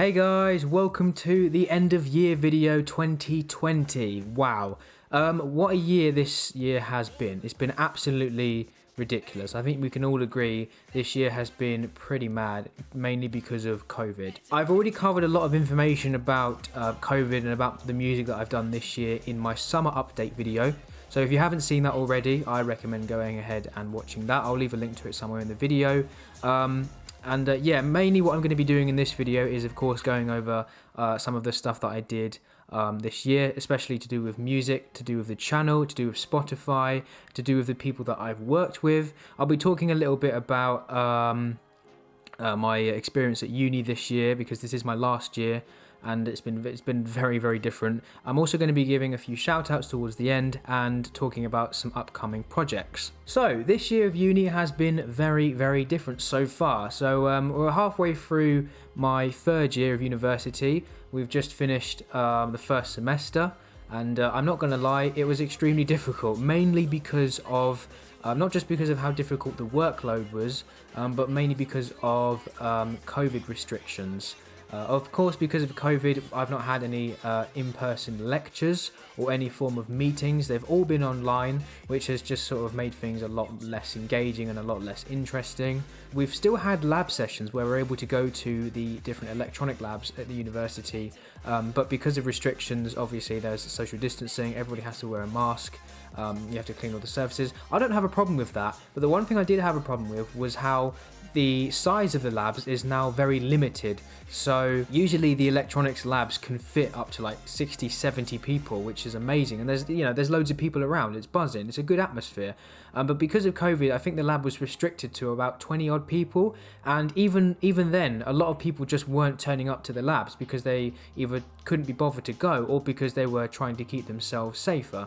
Hey guys, welcome to the end of year video 2020. Wow, what a year this year has been. It's been absolutely ridiculous. I think we can all agree this year has been pretty mad, mainly because of COVID. I've already covered a lot of information about COVID and about the music that I've done this year in my summer update video. So if you haven't seen that already, I recommend going ahead and watching that. I'll leave a link to it somewhere in the video. Yeah, mainly what I'm going to be doing in this video is, of course, going over some of the stuff that I did this year, especially to do with music, to do with the channel, to do with Spotify, to do with the people that I've worked with. I'll be talking a little bit about my experience at uni this year, because this is my last year and it's been very, very different. I'm also going to be giving a few shout outs towards the end and talking about some upcoming projects. So this year of uni has been very, very different so far. So we're halfway through my third year of university. We've just finished the first semester, and I'm not going to lie, it was extremely difficult, mainly because of not just because of how difficult the workload was, but mainly because of COVID restrictions. Of course, because of COVID, I've not had any in-person lectures or any form of meetings. They've all been online, which has just sort of made things a lot less engaging and a lot less interesting. We've still had lab sessions where we're able to go to the different electronic labs at the university, but because of restrictions, obviously there's social distancing, everybody has to wear a mask, you have to clean all the surfaces. I don't have a problem with that, but the one thing I did have a problem with was how the size of the labs is now very limited. So usually the electronics labs can fit up to like 60-70 people, which is amazing, and there's loads of people around, it's buzzing, it's a good atmosphere, but because of COVID, I think the lab was restricted to about 20 odd people, and even then a lot of people just weren't turning up to the labs because they either couldn't be bothered to go or because they were trying to keep themselves safer.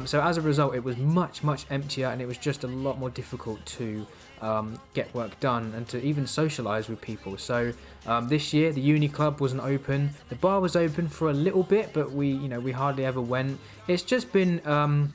So as a result, it was much emptier, and it was just a lot more difficult to get work done and to even socialise with people. So this year the uni club wasn't open. The bar was open for a little bit, but we hardly ever went. It's just been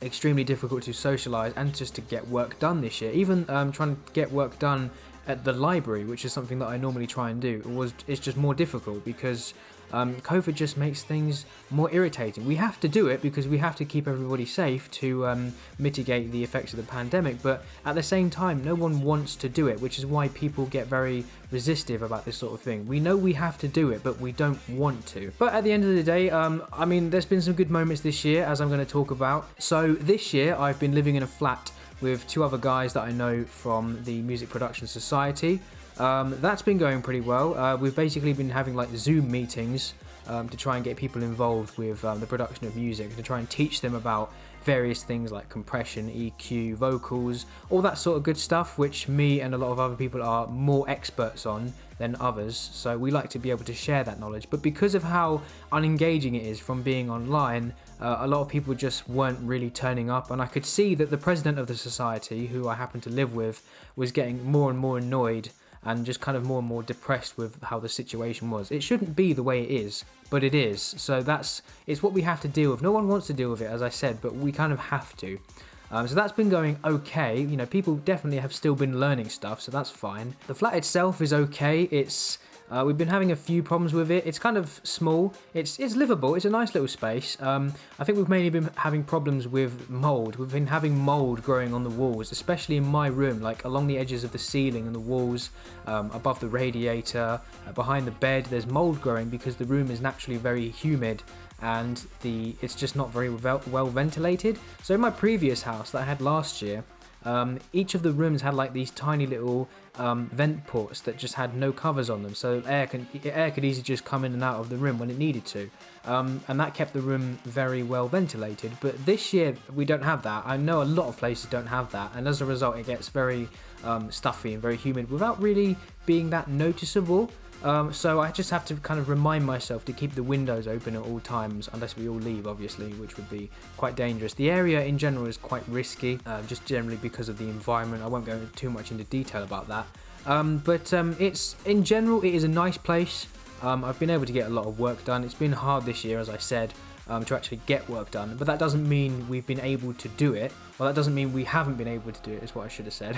extremely difficult to socialise and just to get work done this year. Even trying to get work done at the library, which is something that I normally try and do, it's just more difficult because COVID just makes things more irritating. We have to do it because we have to keep everybody safe to mitigate the effects of the pandemic, but at the same time, no one wants to do it, which is why people get very resistive about this sort of thing. We know we have to do it, but we don't want to. But at the end of the day, I mean, there's been some good moments this year, as I'm going to talk about. So this year, I've been living in a flat with two other guys that I know from the Music Production Society. That's been going pretty well. We've basically been having like Zoom meetings to try and get people involved with the production of music, to try and teach them about various things like compression, EQ, vocals, all that sort of good stuff, which me and a lot of other people are more experts on than others. So we like to be able to share that knowledge. But because of how unengaging it is from being online, a lot of people just weren't really turning up, and I could see that the president of the society, who I happen to live with, was getting more and more annoyed and just kind of more and more depressed with how the situation was. It shouldn't be the way it is, but it is. So it's what we have to deal with. No one wants to deal with it, as I said, but we kind of have to. So that's been going okay. People definitely have still been learning stuff, so that's fine. The flat itself is okay. We've been having a few problems with it. It's kind of small. It's livable. It's a nice little space. I think we've mainly been having problems with mold. We've been having mold growing on the walls, especially in my room, like along the edges of the ceiling and the walls, above the radiator, behind the bed. There's mold growing because the room is naturally very humid, and it's just not very well ventilated. So in my previous house that I had last year, each of the rooms had like these tiny little vent ports that just had no covers on them, so air could easily just come in and out of the room when it needed to, and that kept the room very well ventilated. But this year we don't have that. I know a lot of places don't have that, and as a result it gets very stuffy and very humid without really being that noticeable. So I just have to kind of remind myself to keep the windows open at all times, unless we all leave, obviously, which would be quite dangerous. The area in general is quite risky, just generally because of the environment. I won't go too much into detail about that. But in general, it is a nice place. I've been able to get a lot of work done. It's been hard this year, as I said, to actually get work done, but that doesn't mean we've been able to do it. Well, that doesn't mean we haven't been able to do it, is what I should have said.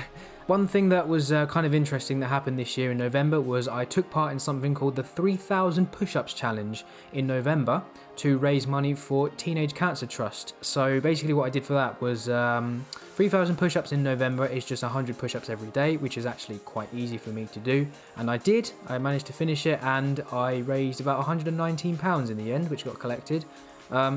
One thing that was kind of interesting that happened this year in November was I took part in something called the 3,000 Push-Ups Challenge in November to raise money for Teenage Cancer Trust. So basically what I did for that was 3,000 push-ups in November is just 100 push-ups every day, which is actually quite easy for me to do. And I did. I managed to finish it, and I raised about £119 in the end, which got collected.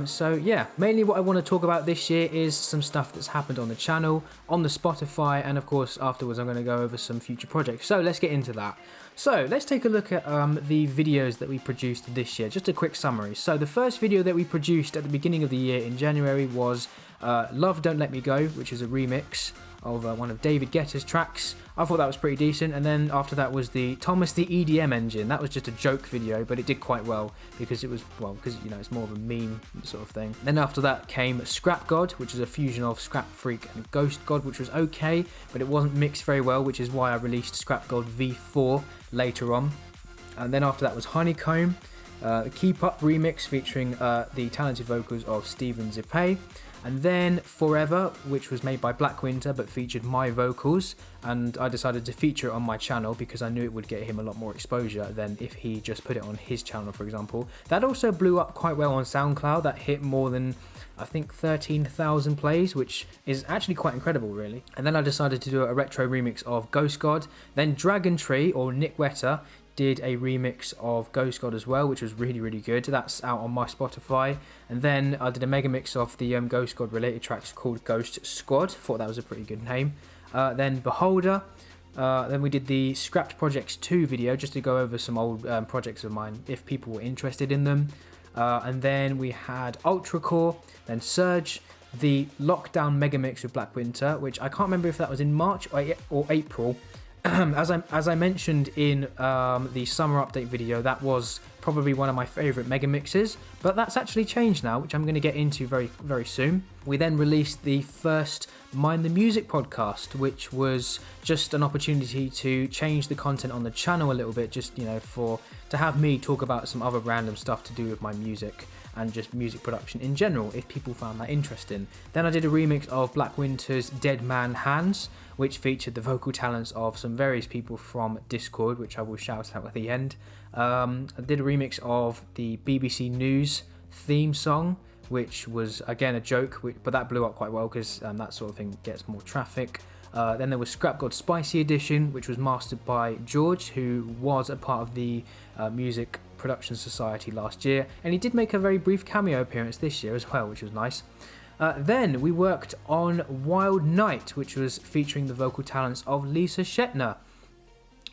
So yeah, mainly what I want to talk about this year is some stuff that's happened on the channel, on the Spotify, and of course afterwards I'm going to go over some future projects. So let's get into that. So let's take a look at the videos that we produced this year, just a quick summary. So the first video that we produced at the beginning of the year in January was Love Don't Let Me Go, which is a remix of one of David Guetta's tracks. I thought that was pretty decent. And then after that was the Thomas the EDM Engine. That was just a joke video, but it did quite well because it was, well, because, you know, it's more of a meme sort of thing. Then after that came Scrap God, which is a fusion of Scrap Freak and Ghost God, which was okay, but it wasn't mixed very well, which is why I released Scrap God V4 later on. And then after that was Honeycomb, the Keep Up remix featuring the talented vocals of Steven Zippé. And then Forever, which was made by Black Winter but featured my vocals, and I decided to feature it on my channel because I knew it would get him a lot more exposure than if he just put it on his channel, for example. That also blew up quite well on SoundCloud. That hit more than, I think, 13,000 plays, which is actually quite incredible, really. And then I decided to do a retro remix of Ghost God. Then Dragon Tree, or Nick Wetter, did a remix of Ghost God as well, which was really, really good. That's out on my Spotify. And then I did a mega mix of the Ghost God related tracks called Ghost Squad. Thought that was a pretty good name. Then Beholder. Then we did the Scrapped Projects 2 video, just to go over some old projects of mine if people were interested in them. And then we had Ultra Core, then Surge, the Lockdown mega mix with Black Winter, which I can't remember if that was in March or April. As I mentioned in the summer update video, that was probably one of my favourite mega mixes, but that's actually changed now, which I'm going to get into very, very soon. We then released the first Mind the Music podcast, which was just an opportunity to change the content on the channel a little bit, just, you know, to have me talk about some other random stuff to do with my music and just music production in general, if people found that interesting. Then I did a remix of Black Winter's Dead Man Hands, which featured the vocal talents of some various people from Discord, which I will shout out at the end. I did a remix of the BBC News theme song, which was, again, a joke, but that blew up quite well because that sort of thing gets more traffic. Then there was Scrap God Spicy Edition, which was mastered by George, who was a part of the Music Production Society last year, and he did make a very brief cameo appearance this year as well, which was nice. Then we worked on Wild Night, which was featuring the vocal talents of Lisa Shetner.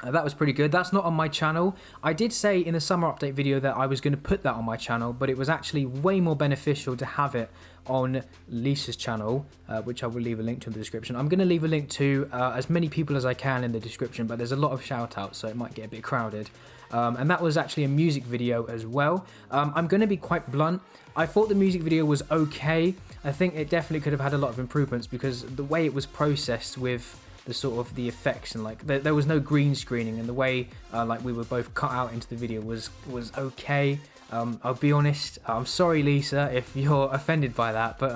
That was pretty good. That's not on my channel. I did say in the summer update video that I was going to put that on my channel, but it was actually way more beneficial to have it on Lisa's channel, which I will leave a link to in the description. I'm going to leave a link to as many people as I can in the description, but there's a lot of shout outs, so it might get a bit crowded. And that was actually a music video as well. I'm going to be quite blunt. I thought the music video was okay. I think it definitely could have had a lot of improvements because the way it was processed with the sort of the effects and like there was no green screening, and the way like we were both cut out into the video was okay. I'll be honest, I'm sorry Lisa if you're offended by that, but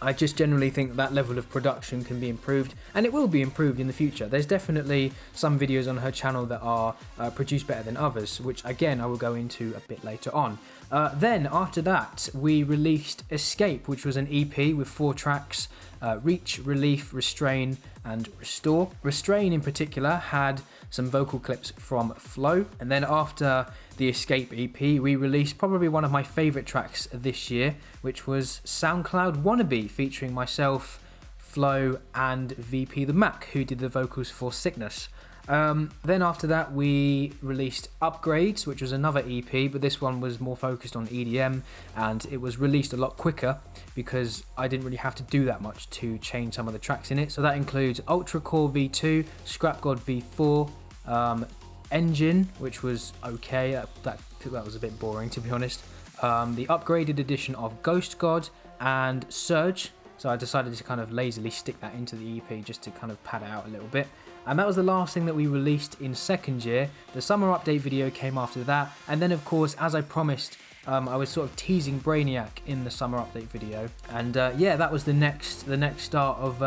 I just generally think that level of production can be improved, and it will be improved in the future. There's definitely some videos on her channel that are produced better than others, which again I will go into a bit later on. Then after that we released Escape, which was an EP with 4 tracks, Reach, Relief, Restrain and Restore. Restrain in particular had some vocal clips from Flow, and then after the Escape EP we released probably one of my favourite tracks this year, which was SoundCloud Wannabe, featuring myself, Flow and VP the Mac, who did the vocals for Sickness. Then after that we released Upgrades, which was another EP, but this one was more focused on EDM, and it was released a lot quicker because I didn't really have to do that much to change some of the tracks in it. So that includes Ultra Core V2, Scrap God V4, Engine, which was okay, that was a bit boring to be honest, the upgraded edition of Ghost God and Surge. So I decided to kind of lazily stick that into the EP just to kind of pad it out a little bit. And that was the last thing that we released in second year. The summer update video came after that. And then of course, as I promised I was sort of teasing Brainiac in the summer update video, and yeah, that was the next start of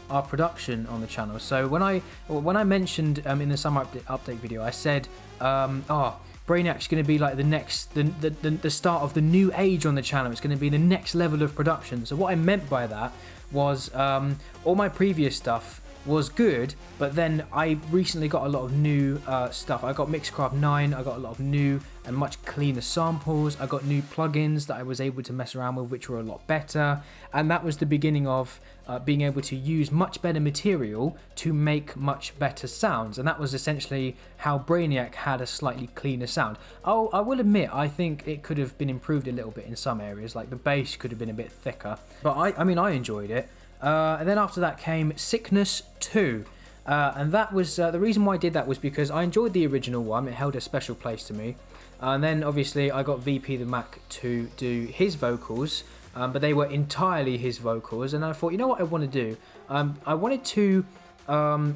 our production on the channel. So when I mentioned in the summer update video, I said, oh, Brainiac's going to be like the start of the new age on the channel. It's going to be the next level of production. So what I meant by that was all my previous stuff was good, but then I recently got a lot of new stuff. I got Mixcraft 9, I got a lot of new and much cleaner samples, I got new plugins that I was able to mess around with, which were a lot better, and that was the beginning of being able to use much better material to make much better sounds, and that was essentially how Brainiac had a slightly cleaner sound. Oh, I will admit, I think it could have been improved a little bit in some areas, like the bass could have been a bit thicker, but I mean, I enjoyed it. And then after that came Sickness 2, and that was the reason why I did that was because I enjoyed the original one. It held a special place to me, and then obviously I got VP the Mac to do his vocals, but they were entirely his vocals, and I thought, you know what I want to do? I wanted to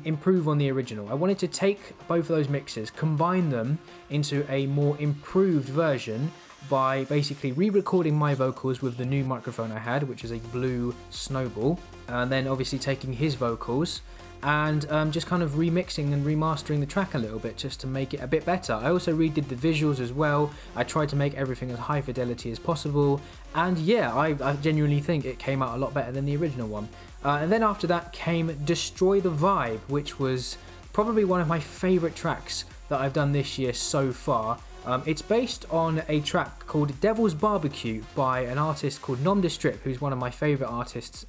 improve on the original. I wanted to take both of those mixes, combine them into a more improved version by basically re-recording my vocals with the new microphone I had, which is a blue Snowball, and then obviously taking his vocals and just kind of remixing and remastering the track a little bit just to make it a bit better. I also redid the visuals as well. I tried to make everything as high fidelity as possible, and yeah, I genuinely think it came out a lot better than the original one. And then after that came Destroy the Vibe, which was probably one of my favourite tracks that I've done this year so far. It's based on a track called Devil's Barbecue by an artist called Nondescript, who's one of my favourite artists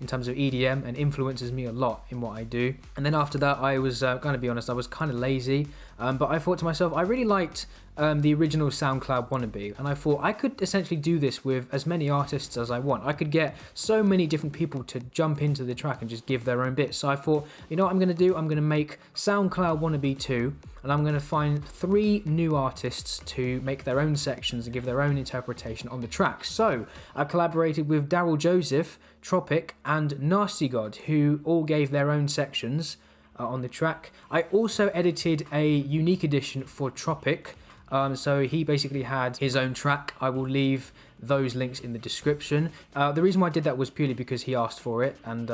in terms of EDM and influences me a lot in what I do. And then after that, I was going to be honest, I was kind of lazy, but I thought to myself, I really liked the original SoundCloud Wannabe, and I thought I could essentially do this with as many artists as I want. I could get so many different people to jump into the track and just give their own bits. So I thought, you know what I'm going to do? I'm going to make SoundCloud Wannabe 2, and I'm going to find 3 new artists to make their own sections and give their own interpretation on the track. So I collaborated with Daryl Joseph, Tropic, and Nasty God, who all gave their own sections on the track. I also edited a unique edition for Tropic. So he basically had his own track. I will leave those links in the description. The reason why I did that was purely because he asked for it, and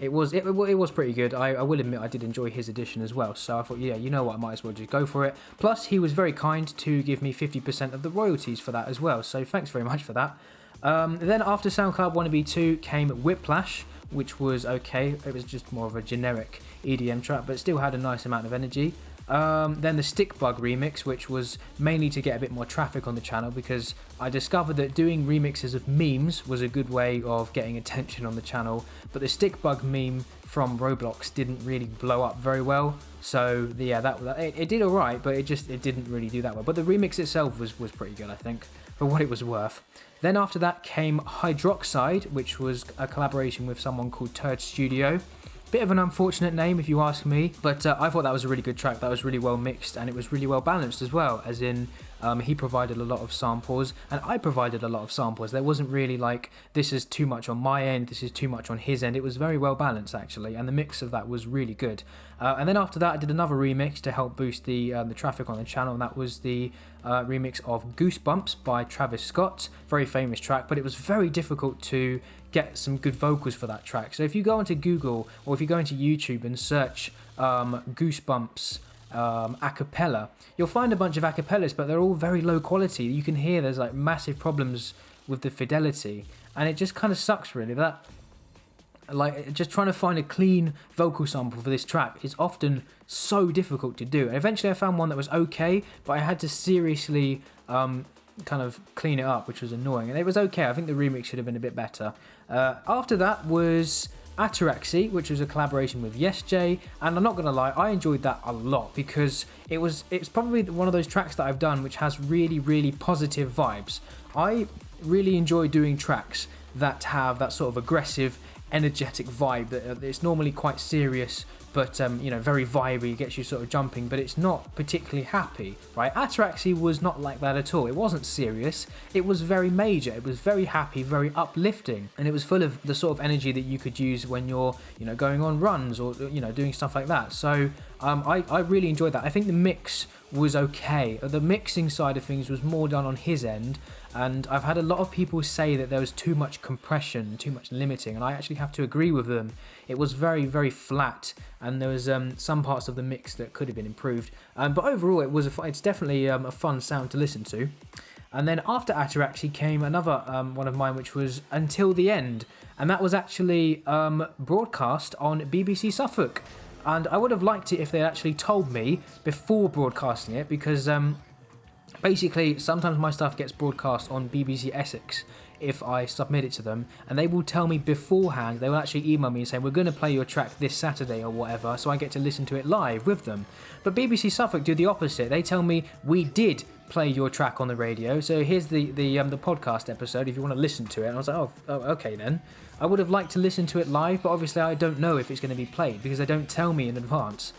it was pretty good. I will admit I did enjoy his edition as well. So I thought, yeah, you know what, I might as well just go for it. Plus, he was very kind to give me 50% of the royalties for that as well. So thanks very much for that. Then after SoundCloud Wannabe 2 came Whiplash, which was okay. It was just more of a generic EDM track, but still had a nice amount of energy. Then the Stick Bug remix, which was mainly to get a bit more traffic on the channel, because I discovered that doing remixes of memes was a good way of getting attention on the channel, but the Stick Bug meme from Roblox didn't really blow up very well. So yeah, it did alright, but it didn't really do that well. But the remix itself was pretty good, I think, for what it was worth. Then after that came Hydroxide, which was a collaboration with someone called Turd Studio. Bit of an unfortunate name if you ask me, but I thought that was a really good track. That was really well mixed, and it was really well balanced as well, as in he provided a lot of samples and I provided a lot of samples. There wasn't really like, this is too much on my end, this is too much on his end. It was very well balanced actually, and the mix of that was really good. And then after that I did another remix to help boost the traffic on the channel, and that was the remix of Goosebumps by Travis Scott. Very famous track, but it was very difficult to get some good vocals for that track. So if you go onto Google or if you go into YouTube and search Goosebumps acapella, you'll find a bunch of acapellas, but they're all very low quality. You can hear there's like massive problems with the fidelity, and it just kind of sucks really. That, like, just trying to find a clean vocal sample for this track is often so difficult to do. And eventually I found one that was okay, but I had to seriously kind of clean it up, which was annoying, and it was okay. I think the remix should have been a bit better. After that was Ataraxy, which was a collaboration with YesJ, and I'm not gonna lie, I enjoyed that a lot because it's probably one of those tracks that I've done which has really positive vibes. I really enjoy doing tracks that have that sort of aggressive, energetic vibe. That it's normally quite serious, but you know, very vibey, gets you sort of jumping, but it's not particularly happy, right? Ataraxy was not like that at all. It wasn't serious, it was very major, it was very happy, very uplifting, and it was full of the sort of energy that you could use when you're, you know, going on runs or, you know, doing stuff like that. So I really enjoyed that. I think the mix was okay. The mixing side of things was more done on his end, and I've had a lot of people say that there was too much compression, too much limiting, and I actually have to agree with them. It was very, very flat, and there was some parts of the mix that could have been improved. But overall, it's definitely a fun sound to listen to. And then after Ataraxy came another one of mine, which was Until the End, and that was actually broadcast on BBC Suffolk. And I would have liked it if they actually told me before broadcasting it, because basically sometimes my stuff gets broadcast on BBC Essex if I submit it to them, and they will tell me beforehand. They will actually email me and say, we're going to play your track this Saturday or whatever, so I get to listen to it live with them. But BBC Suffolk do the opposite. They tell me, we did play your track on the radio, so here's the podcast episode if you want to listen to it. And I was like, oh, okay then. I would have liked to listen to it live, but obviously I don't know if it's going to be played because they don't tell me in advance.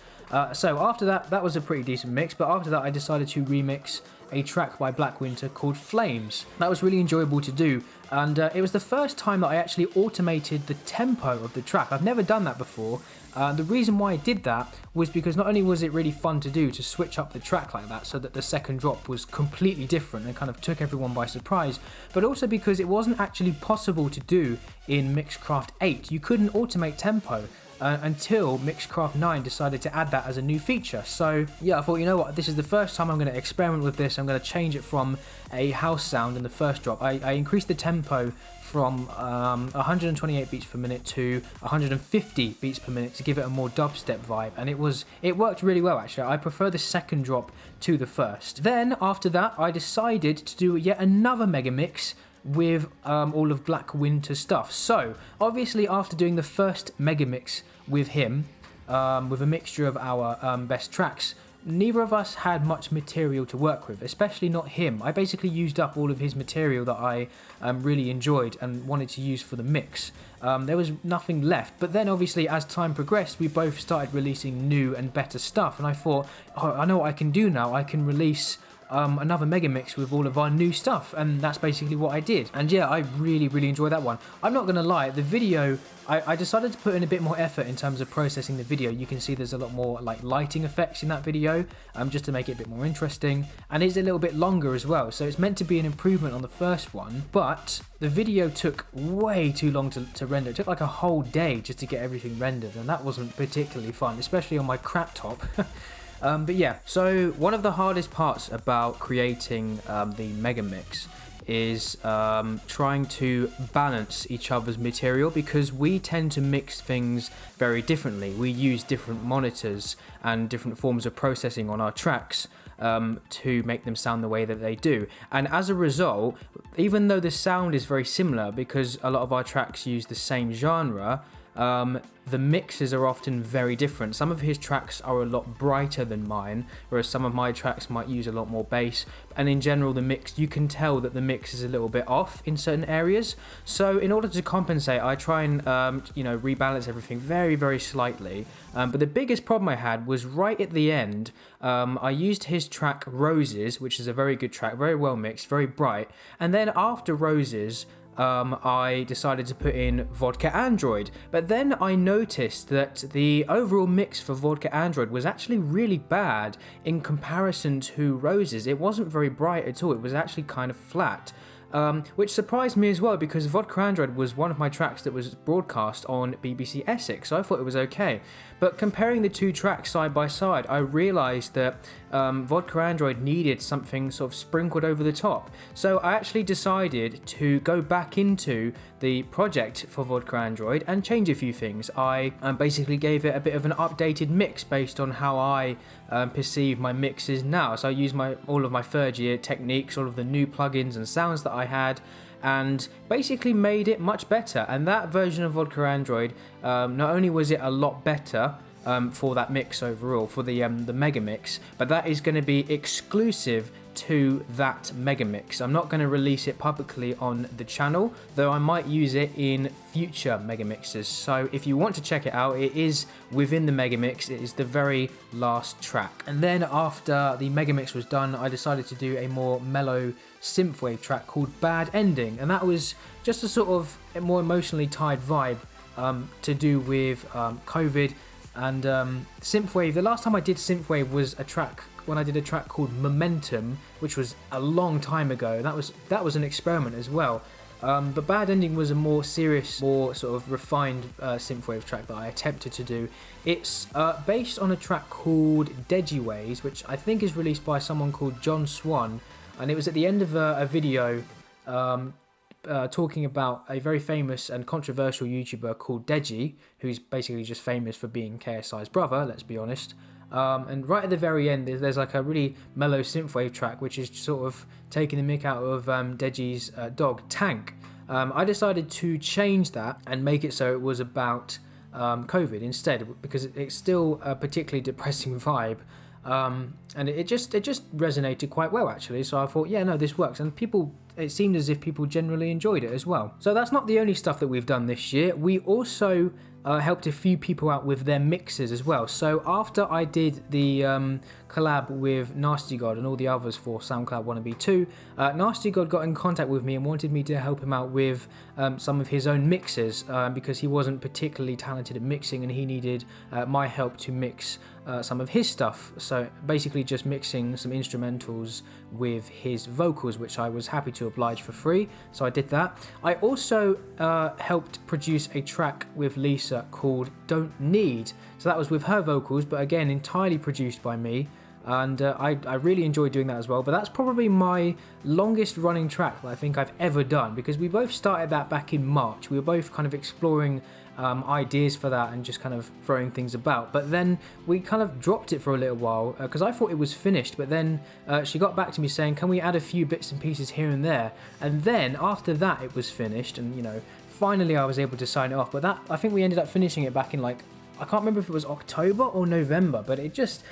So after that was a pretty decent mix, but after that I decided to remix a track by Black Winter called Flames. That was really enjoyable to do, and it was the first time that I actually automated the tempo of the track. I've never done that before. The reason why I did that was because not only was it really fun to do, to switch up the track like that so that the second drop was completely different and kind of took everyone by surprise, but also because it wasn't actually possible to do in Mixcraft 8. You couldn't automate tempo until Mixcraft 9 decided to add that as a new feature. So yeah, I thought, you know what, this is the first time I'm going to experiment with this. I'm going to change it from a house sound in the first drop. I increased the tempo from 128 beats per minute to 150 beats per minute to give it a more dubstep vibe, and it worked really well actually. I prefer the second drop to the first. Then after that I decided to do yet another mega mix with all of Black Winter stuff. So obviously after doing the first mega mix with him, with a mixture of our best tracks, neither of us had much material to work with, especially not him. I basically used up all of his material that I really enjoyed and wanted to use for the mix. There was nothing left, but then obviously as time progressed we both started releasing new and better stuff, and I thought, oh, I know what I can do now. I can release another mega mix with all of our new stuff, and that's basically what I did. And yeah, I really enjoyed that one. I'm not gonna lie, the video, I decided to put in a bit more effort in terms of processing the video. You can see there's a lot more like lighting effects in that video, just to make it a bit more interesting, and it's a little bit longer as well, so it's meant to be an improvement on the first one, but the video took way too long to render. It took like a whole day just to get everything rendered, and that wasn't particularly fun, especially on my crap top. But yeah, so one of the hardest parts about creating the mega mix is trying to balance each other's material, because we tend to mix things very differently. We use different monitors and different forms of processing on our tracks to make them sound the way that they do, and as a result, even though the sound is very similar because a lot of our tracks use the same genre, the mixes are often very different. Some of his tracks are a lot brighter than mine, whereas some of my tracks might use a lot more bass, and in general the mix, you can tell that the mix is a little bit off in certain areas. So in order to compensate, I try and rebalance everything very slightly, but the biggest problem I had was right at the end. I used his track Roses, which is a very good track, very well mixed, very bright, and then after Roses I decided to put in Vodka Android, but then I noticed that the overall mix for Vodka Android was actually really bad in comparison to Roses. It wasn't very bright at all, it was actually kind of flat. Which surprised me as well, because Vodka Android was one of my tracks that was broadcast on BBC Essex, so I thought it was okay. But comparing the two tracks side by side, I realised that Vodka Android needed something sort of sprinkled over the top. So I actually decided to go back into the project for Vodka Android and change a few things. I basically gave it a bit of an updated mix based on how I perceive my mixes now. So I used all of my third year techniques, all of the new plugins and sounds that I had, and basically made it much better. And that version of Vodka Android, not only was it a lot better for that mix overall, for the mega mix, but that is going to be exclusive to that mega mix. I'm not going to release it publicly on the channel, though I might use it in future mega mixes. So if you want to check it out, it is within the mega mix. It is the very last track. And then after the mega mix was done, I decided to do a more mellow synthwave track called Bad Ending, and that was just a sort of a more emotionally tied vibe to do with COVID and synthwave. The last time I did synthwave was a track when I did a track called Momentum, which was a long time ago. That was an experiment as well. But Bad Ending was a more serious, more sort of refined synthwave track that I attempted to do. It's based on a track called Deji Ways, which I think is released by someone called John Swan, and it was at the end of a video talking about a very famous and controversial YouTuber called Deji, who's basically just famous for being KSI's brother, let's be honest. And right at the very end, there's like a really mellow synthwave track, which is sort of taking the mick out of Deji's dog, Tank. I decided to change that and make it so it was about COVID instead, because it's still a particularly depressing vibe. And it just resonated quite well, actually. So I thought, yeah, no, this works. And it seemed as if people generally enjoyed it as well. So that's not the only stuff that we've done this year. We also helped a few people out with their mixes as well. So after I did the collab with Nasty God and all the others for SoundCloud Wannabe 2, Nasty God got in contact with me and wanted me to help him out with some of his own mixes because he wasn't particularly talented at mixing and he needed my help to mix some of his stuff. So basically just mixing some instrumentals with his vocals, which I was happy to oblige for free. So I did that. I also helped produce a track with Lisa called Don't Need. So that was with her vocals, but again, entirely produced by me. And I really enjoyed doing that as well. But that's probably my longest running track that I think I've ever done, because we both started that back in March. We were both kind of exploring ideas for that and just kind of throwing things about, but then we kind of dropped it for a little while because I thought it was finished, but then she got back to me saying, can we add a few bits and pieces here and there? And then after that it was finished, and you know, finally I was able to sign it off. But that, I think we ended up finishing it back in, like, I can't remember if it was October or November, but it just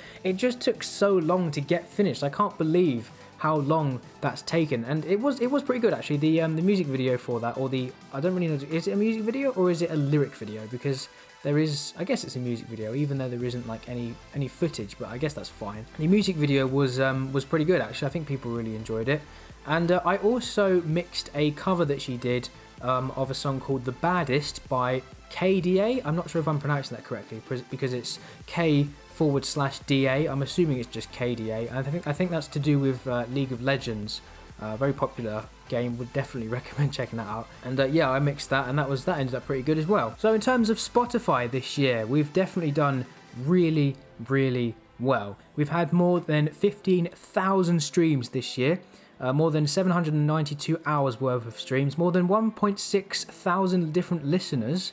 took so long to get finished. I can't believe how long that's taken, and it was pretty good actually. The music video for that, or I don't really know, is it a music video or is it a lyric video? Because there is, I guess it's a music video, even though there isn't like any footage, but I guess that's fine. The music video was pretty good actually. I think people really enjoyed it, and I also mixed a cover that she did of a song called The Baddest by KDA. I'm not sure if I'm pronouncing that correctly because it's K/DA. I'm assuming it's just KDA. I think that's to do with League of Legends, very popular game. Would definitely recommend checking that out. And yeah, I mixed that, and that ended up pretty good as well. So in terms of Spotify this year, we've definitely done really, really well. We've had more than 15,000 streams this year. More than 792 hours worth of streams, more than 1.6 thousand different listeners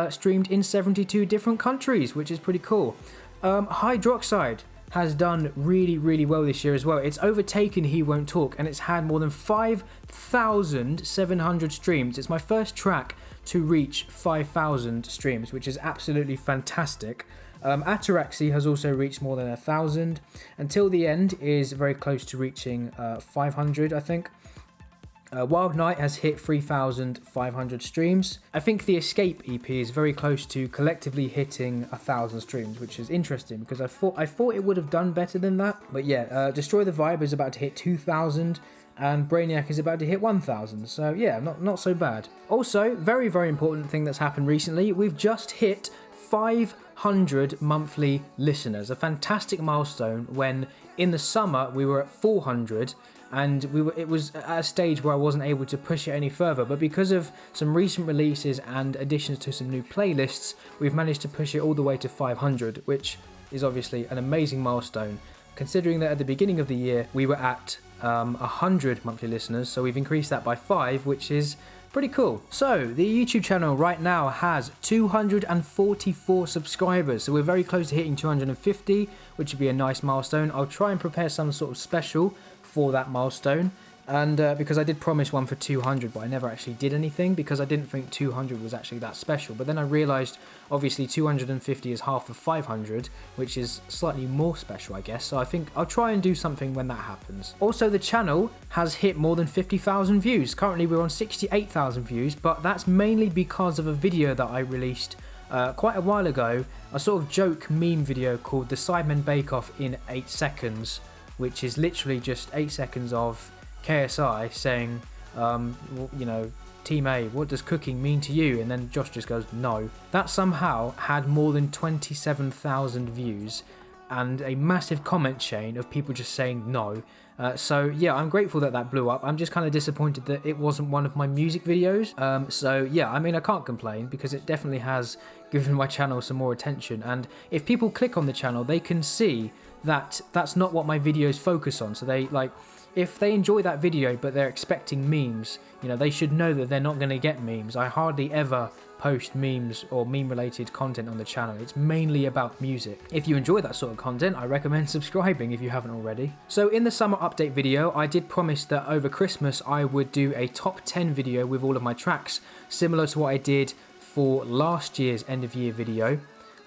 streamed in 72 different countries, which is pretty cool. Hydroxide has done really, really well this year as well. It's overtaken He Won't Talk, and it's had more than 5,700 streams. It's my first track to reach 5,000 streams, which is absolutely fantastic. Ataraxy has also reached more than 1,000. Until the End is very close to reaching 500, I think. Wild Night has hit 3,500 streams. I think the Escape EP is very close to collectively hitting 1,000 streams, which is interesting because I thought it would have done better than that. But yeah, Destroy the Vibe is about to hit 2,000. And Brainiac is about to hit 1,000, so yeah, not so bad. Also, very, very important thing that's happened recently, we've just hit 500 monthly listeners, a fantastic milestone when in the summer we were at 400, and it was at a stage where I wasn't able to push it any further, but because of some recent releases and additions to some new playlists, we've managed to push it all the way to 500, which is obviously an amazing milestone, considering that at the beginning of the year we were at 100 monthly listeners, so we've increased that by 5, which is pretty cool. So the YouTube channel right now has 244 subscribers, so we're very close to hitting 250, which would be a nice milestone. I'll try and prepare some sort of special for that milestone, and because I did promise one for 200, but I never actually did anything because I didn't think 200 was actually that special. But then I realised obviously 250 is half of 500, which is slightly more special, I guess. So I think I'll try and do something when that happens. Also, the channel has hit more than 50,000 views. Currently we're on 68,000 views, but that's mainly because of a video that I released quite a while ago, a sort of joke meme video called The Sidemen Bake Off in 8 seconds, which is literally just 8 seconds of KSI saying, you know, Team A, what does cooking mean to you? And then Josh just goes, no. That somehow had more than 27,000 views, and a massive comment chain of people just saying no. So yeah, I'm grateful that that blew up. I'm just kind of disappointed that it wasn't one of my music videos. So yeah, I mean, I can't complain because it definitely has given my channel some more attention. And if people click on the channel, they can see that that's not what my videos focus on. So they if they enjoy that video but they're expecting memes, you know, they should know that they're not going to get memes. I hardly ever post memes or meme related content on the channel. It's mainly about music. If you enjoy that sort of content, I recommend subscribing if you haven't already. So in the summer update video, I did promise that over Christmas I would do a top 10 video with all of my tracks, similar to what I did for last year's end of year video.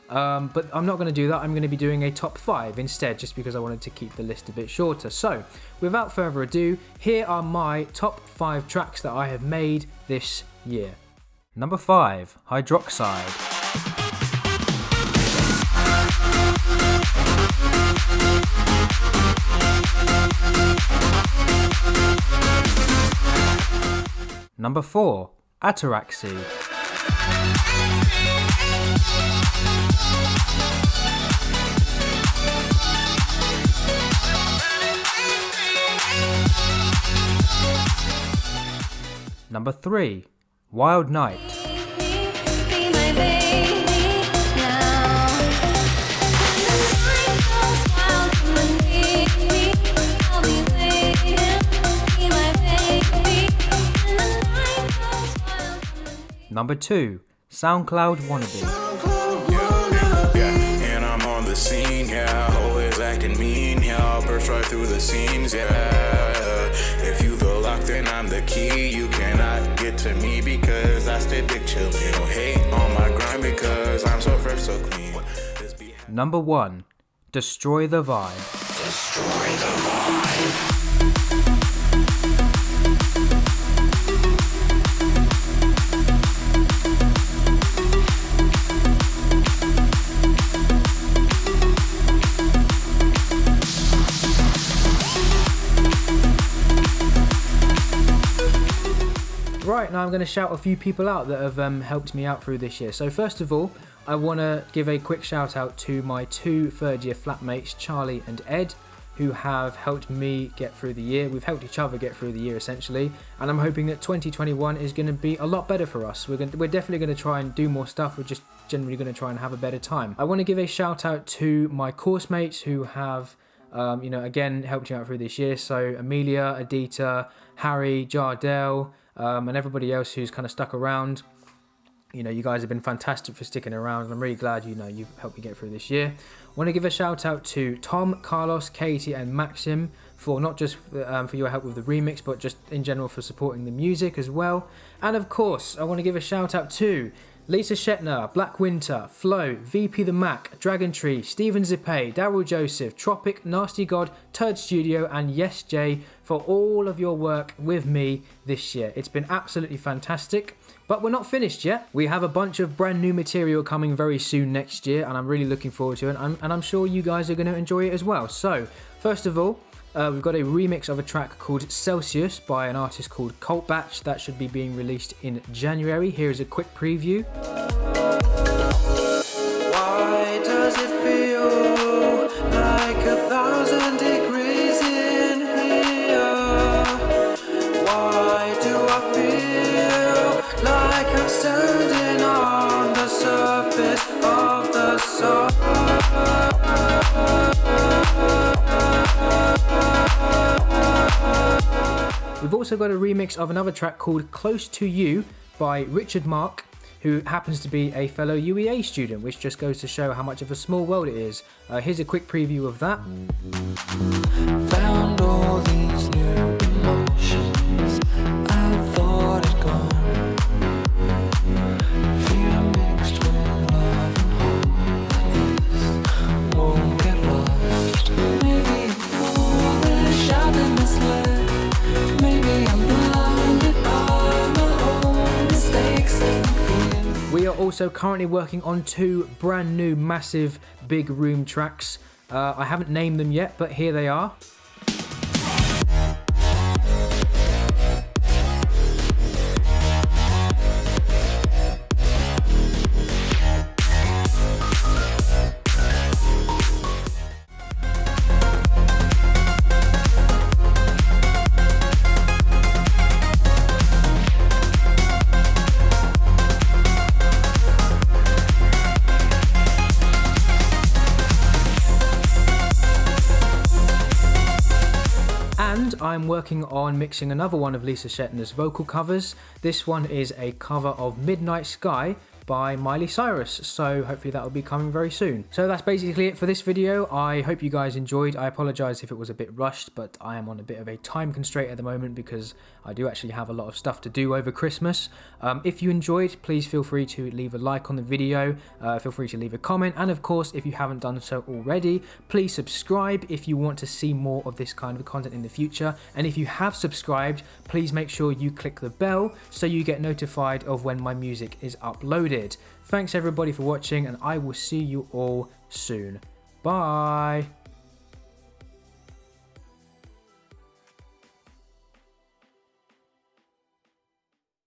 But I'm not going to do that. I'm going to be doing a top 5 instead, just because I wanted to keep the list a bit shorter. So without further ado, here are my top 5 tracks that I have made this year. Number 5, Hydroxide. Number 4, Ataraxy. Number 3, Wild Night. Number 2, SoundCloud Wannabe. Yeah, and I'm on the scene, yeah, always acting mean, yeah, burst right through the seams, yeah. If you the lock, then I'm the key. You cannot get to me because I stay big chill. You don't hate on my grind because I'm so fresh, so clean. Number 1, Destroy the Vibe. Destroy the vibe. Right, now I'm going to shout a few people out that have helped me out through this year. So first of all, I want to give a quick shout out to my 2 third-year flatmates, Charlie and Ed, who have helped me get through the year. We've helped each other get through the year, essentially, and I'm hoping that 2021 is going to be a lot better for us. We're definitely going to try and do more stuff. We're just generally going to try and have a better time. I want to give a shout out to my course mates who have again, helped you out through this year. So Amelia, Adita, Harry, Jardel, and everybody else who's kind of stuck around. You know, you guys have been fantastic for sticking around, and I'm really glad, you've helped me get through this year. I want to give a shout out to Tom, Carlos, Katie, and Maxim for not just for your help with the remix, but just in general for supporting the music as well. And of course, I want to give a shout out to Lisa Shetner, Black Winter, Flo, VP the Mac, Dragon Tree, Stephen Zippe, Daryl Joseph, Tropic, Nasty God, Turd Studio, and Yes Jay for all of your work with me this year. It's been absolutely fantastic, but we're not finished yet. We have a bunch of brand new material coming very soon next year, and I'm really looking forward to it, and I'm sure you guys are going to enjoy it as well. So, first of all, we've got a remix of a track called Celsius by an artist called Cult Batch that should be being released in January. Here is a quick preview. Why does it feel like 1,000 degrees in here? Why do I feel like I'm standing on the surface of the sun? We've also got a remix of another track called Close to You by Richard Mark, who happens to be a fellow UEA student, which just goes to show how much of a small world it is. Here's a quick preview of that. Found all these new emotions I thought had gone. Fear mixed with love and hope. This won't get lost. Maybe I'm foolish, I've been misled. Maybe I'm blinded by my own mistakes and fears. We are also currently working on 2 brand new massive big room tracks. I haven't named them yet, but here they are. I'm working on mixing another one of Lisa Shetner's vocal covers. This one is a cover of Midnight Sky by Miley Cyrus, so hopefully that will be coming very soon. So that's basically it for this video. I hope you guys enjoyed. I apologize if it was a bit rushed, but I am on a bit of a time constraint at the moment because I do actually have a lot of stuff to do over Christmas. If you enjoyed, please feel free to leave a like on the video, feel free to leave a comment, and of course, if you haven't done so already, please subscribe if you want to see more of this kind of content in the future. And if you have subscribed, please make sure you click the bell so you get notified of when my music is uploaded. Thanks everybody for watching, and I will see you all soon. Bye.